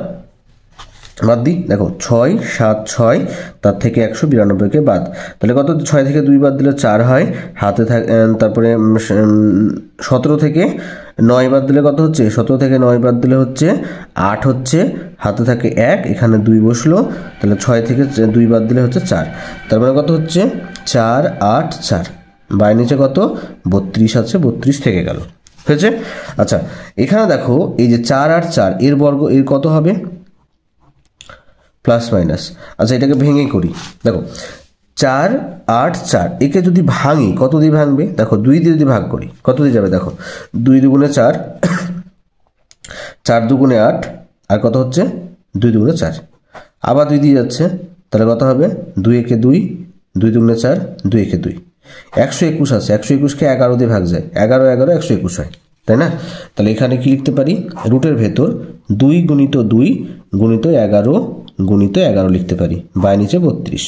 বাদ দিই, দেখো 6 7 6, তার থেকে 192কে বাদ, তাহলে কত? 6 থেকে 2 বাদ দিলে 4 হয়, হাতে তারপরে 17 থেকে 9 বাদ দিলে কত হচ্ছে? 17 থেকে 9 বাদ দিলে হচ্ছে 8 হচ্ছে, হাতে থাকে 1, এখানে 2 বসলো, তাহলে 6 থেকে 2 বাদ দিলে হচ্ছে 4, তার মানে কত হচ্ছে? 4 8 4, বাই নিচে কত? 32 আছে, 32 থেকে গেল। হয়েছে? আচ্ছা, এখানে দেখো এই যে 4 আর 4 এর বর্গ, এর কত হবে? Plus minus. আচ্ছা, এটাকে ভেঙে করি। দেখো 4 8 4, একে যদি ভাঙি কত দিয়ে ভাঙবে? দেখো 2 দিয়ে যদি ভাগ করি কত দিয়ে যাবে? দেখো 2 দুগুণে 4, 4 দুগুণে 8, আর কত হচ্ছে? 2 দুগুণে 4, আবার 2 দিয়ে যাচ্ছে, তাহলে কত হবে? 2 একে 2, 2 দুগুণে 4, 2 একে 2, 121 আছে, 121কে 11 দিয়ে ভাগ যায়, 11 11 121 হয়, তাই না? তাহলে এখানে কি লিখতে পারি? রুটের ভেতর 2 গুণিত 2 গুণিত 11 গুণিত 11 লিখতে পারি, বাই নিচে 32।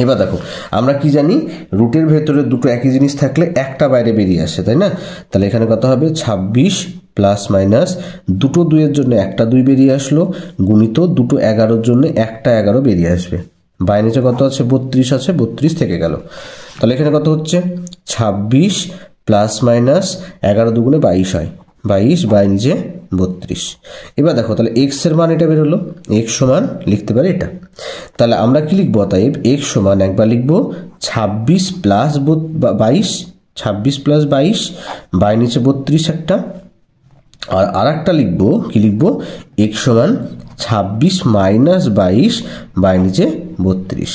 এবার দেখো আমরা কি জানি? রুটের ভেতরে দুটো একই জিনিস থাকলে একটা বাইরে বেরিয়ে আসে, তাই না? তাহলে এখানে কত হবে? 26 প্লাস মাইনাস দুটো 2 এর জন্য একটা 2 বেরিয়ে আসলো, গুণিত দুটো 11-র জন্য একটা 11 বেরিয়ে আসবে, বাই নিচে কত আছে? 32 আছে, 32 থেকে গেল। তাহলে এখানে কত হচ্ছে? 26 প্লাস মাইনাস 11 দুগুণে 22 হয়, 22 বাই নিচে 32। এবার দেখো তাহলে এক্স এর মান এটা বেরোলো, এক্স সমান লিখতে পারি এটা। তাহলে আমরা কি লিখবো? অতএব এক্স সমান একবার লিখবো 26 প্লাস 22, 26 প্লাস 22 বাই নিচে 32 একটা, আর একটা লিখবো, কি লিখবো? এক্স সমান 26 মাইনাস 22 বাই নিচে 32।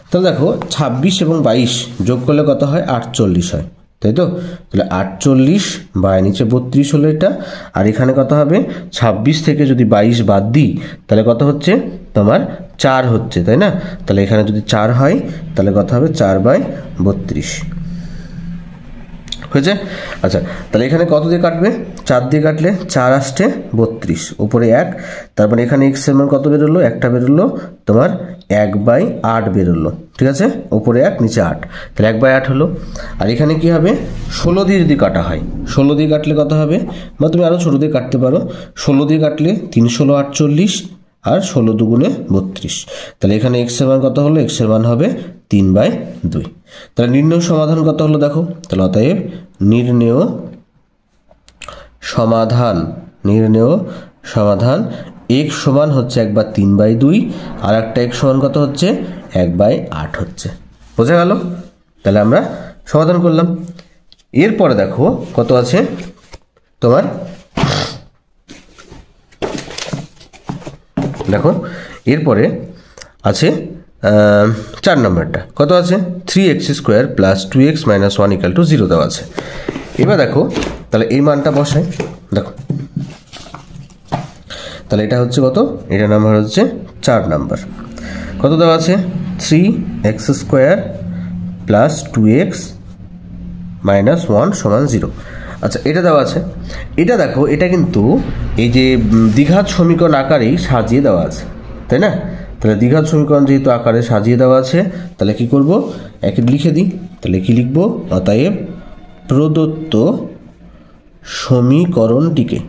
তাহলে দেখো 26 এবং 22 যোগ করলে কত হয়? 48 হয়, তাই তো? তাহলে 48 বাই নিচে 32 হলো এটা। আর এখানে কত হবে? 26 থেকে যদি 22 বাদ দিই তাহলে কত হচ্ছে? তোমার 4 হচ্ছে, তাই না? তাহলে এখানে যদি 4 হয় তাহলে কত হবে? 4 বাই 32 হয়েছে। আচ্ছা, তাহলে এখানে কত দিয়ে কাটবে? 4 দিয়ে কাটলে 4 আসছে 32, উপরে 1, তার মানে এখানে এক্স এর মান কত বেরোলো? একটা বেরোলো তোমার 1/8 বেরোলো, ঠিক আছে? উপরে 1 নিচে 8, তাহলে 1/8 হলো। আর এখানে কি হবে? 16 দিয়ে যদি কাটা হয়, 16 দিয়ে কাটলে কত হবে? বা তুমি আরও ছোটো দিয়ে কাটতে পারো। 16 দিয়ে কাটলে 3 ষোলো 48 আর 16 দুগুণে 32, তাহলে এখানে এক্স এর মান কত হলো? এক্স এর মান হবে 3/2। তাহলে নির্ণয় সমাধান কত হলো দেখো। তাহলে অতএব নির্ণেয় সমাধান এক্স সমান হচ্ছে একবার 3/2 আর একটা এক্স সমান কত হচ্ছে? 1/8 হচ্ছে। বোঝা গেল? তাহলে আমরা সমাধান করলাম। এরপরে দেখো কত আছে তোমার, দেখো এরপরে আছে 4 নম্বরটা কত আছে? 3x² plus 2x minus 1 equal to 0 দেওয়া আছে। এবার দেখো তাহলে এই মানটা বসাই। দেখো তাহলে এটা হচ্ছে কত? এটা নাম্বার হচ্ছে 4 নাম্বার। কত দেওয়া আছে? 3x² প্লাস 2x মাইনাস 1 সমান 0। আচ্ছা, এটা দেওয়া আছে। এটা দেখো, এটা কিন্তু এই যে দ্বিঘাত সমীকরণ আকারেই সাজিয়ে দেওয়া আছে, তাই না? তাহলে দ্বিঘাত সমীকরণ যেহেতু আকারে সাজিয়ে দেওয়া আছে, তাহলে কি করব? একে লিখে দিই। তাহলে কি লিখব? অতএব প্রদত্ত সমীকরণটিকে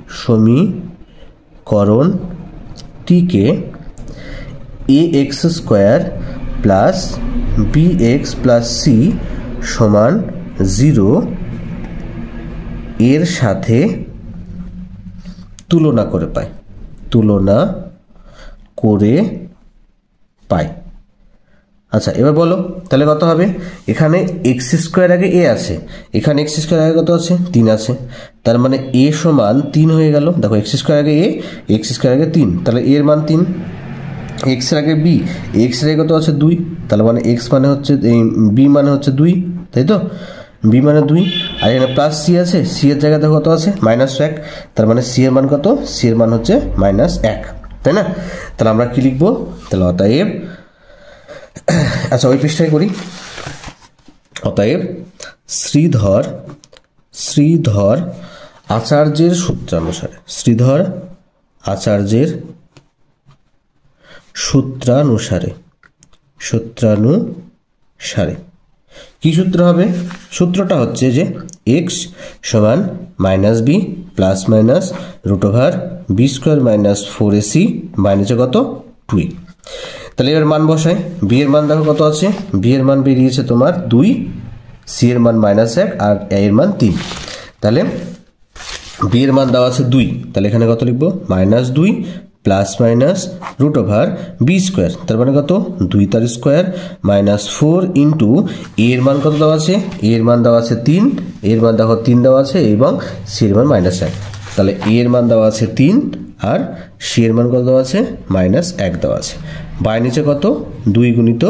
ax² plus bx plus c সমান 0 এর সাথে তুলনা করে পাই। আচ্ছা, এবার বলো তাহলে কত হবে? এখানে x² আগে a আছে, এখানে x² আগে কত আছে? 3 আছে, তার মানে a সমান 3 হয়ে গেল। দেখো x² আগে a, x² আগে 3, তাহলে a এর মান 3। x এর আগে b, x এর আগে কত আছে? 2, তাহলে মানে x মানে হচ্ছে b মানে হচ্ছে 2, তাই তো? b মানে 2, আর এখানে প্লাস c আছে, c এর জায়গায় দেখো কত আছে? -1, তার মানে c এর মান কত? c এর মান হচ্ছে -1, তাই না? তাহলে আমরা কি লিখবো? তাহলে অতএব, আচ্ছা ওই পৃষ্ঠায় করি। অতএব শ্রীধর আচার্যের সূত্রানুসারে কি সূত্র হবে? সূত্রটা হচ্ছে যে x সমান -b plus minus √b² minus 4ac by নিচে কত? 2। তাহলে এবার মান বসাই। b এর মান দেখো কত আছে? b এর মান বেরিয়েছে তোমার 2, c এর মান -1 আর a এর মান 3। তাহলে b এর মান দেওয়া আছে 2, তাহলে এখানে কত লিখবো? -2 প্লাস মাইনাস √b², তার মানে কত? 2 তার স্কোয়ার মাইনাস 4 ইন্টু a এর মান কত দেওয়া আছে? a এর মান দেওয়া আছে 3, a এর মান দেখো 3 দেওয়া আছে এবং c এর মান -1। তাহলে a এর মান দেওয়া আছে 3 আর c এর মান কত দেওয়া আছে? -1 দেওয়া আছে। বাই নিচে কত? 2 গুণিত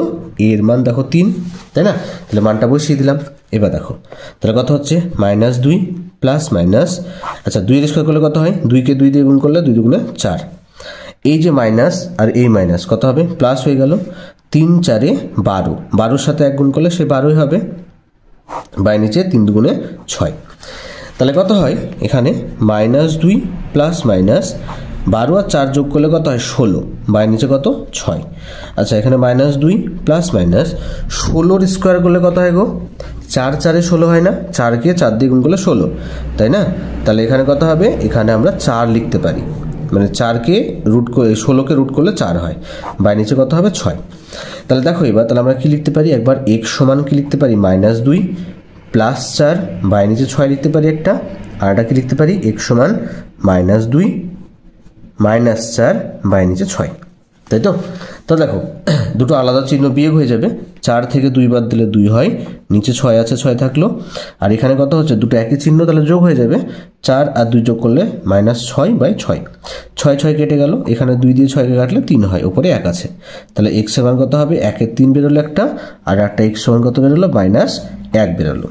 a এর মান দেখো 3, তাই না? তাহলে মানটা বসিয়ে দিলাম। এবার দেখো তাহলে কত হচ্ছে? -2 প্লাস মাইনাস, আচ্ছা 2 এর স্কোয়ার করলে কত হয়? 2 কে 2 দিয়ে গুণ করলে 2 দুগুণে 4, এই যে মাইনাস আর এই মাইনাস কত হবে? প্লাস হয়ে গেল। 3 4 12, 12-র সাথে 1 গুণ করলে সে 12ই হবে, বাই নিচে 3 দুগুণে 6। তাহলে কত হয়? এখানে -2 প্লাস মাইনাস 12 আর 4 যোগ করলে কত হয়? 16, বাই নিচে কত? 6। আচ্ছা, এখানে -2 প্লাস মাইনাস 16-র স্কোয়ার করলে কত হয় গো? 4 4 16 হয় না? 4-কে 4 দিয়ে গুণ করলে 16, তাই না? তাহলে এখানে কত হবে? এখানে আমরা 4 লিখতে পারি, মানে 4-কে রুট করে 16-কে রুট করলে 4 হয়, বাই নিচে কত হবে? 6। তাহলে দেখো এবার তাহলে আমরা কি লিখতে পারি? একবার x সমান কি লিখতে পারি? -2 প্লাস 4 বাই নিচে 6 লিখতে পারি একটা, আর এটা কি লিখতে পারি x সমান -2 -4 বাই নিচে 6, তাই তো? তো দেখো দুটো আলাদা চিহ্ন বিয়োগ হয়ে যাবে, 4 থেকে 2 বাদ দিলে 2 হয়, নিচে 6 আছে 6 থাকলো, আর এখানে কত হচ্ছে দুটো একই চিহ্ন তাহলে যোগ হয়ে যাবে, 4 আর 2 যোগ করলে -6 বাই 6, 6 6 কেটে গেল, এখানে 2 দিয়ে 6কে কাটলে 3 হয়, উপরে 1 আছে, তাহলে x এর মান কত হবে 1 এর 3 বেরোলো একটা, আর একটা x সমান কত বেরোলো -1 বেরোলো।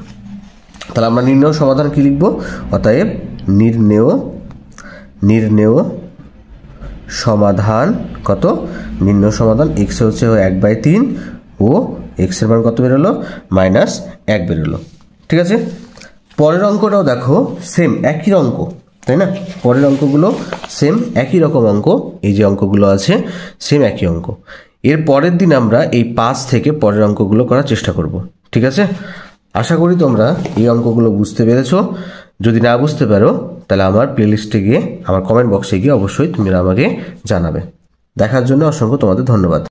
তাহলে আমরা নির্ণেয় সমাধান কি লিখবো? অতএব নির্ণেয় সমাধান কত? নির্ণেয় সমাধান x হচ্ছে 1/3 ও x এর মান কত বেরোলো -1 বেরোলো। ঠিক আছে, পরের অঙ্কটাও দেখো সেম একই অঙ্ক, তাই না? পরের অঙ্কগুলো সেম একই রকম অঙ্ক, এই যে অঙ্কগুলো আছে সেম একই অঙ্ক। এর পরের দিন আমরা এই 5 থেকে পরের অঙ্কগুলো করার চেষ্টা করব। ঠিক আছে, আশা করি তোমরা এই অঙ্কগুলো বুঝতে পেরেছো। যদি না বুঝতে পারো তাহলে আমার প্লেলিস্টে গিয়ে, আমার কমেন্ট বক্সে গিয়ে অবশ্যই তুমি আমাকে জানাবে। দেখার জন্য অসংখ্য তোমাদের ধন্যবাদ।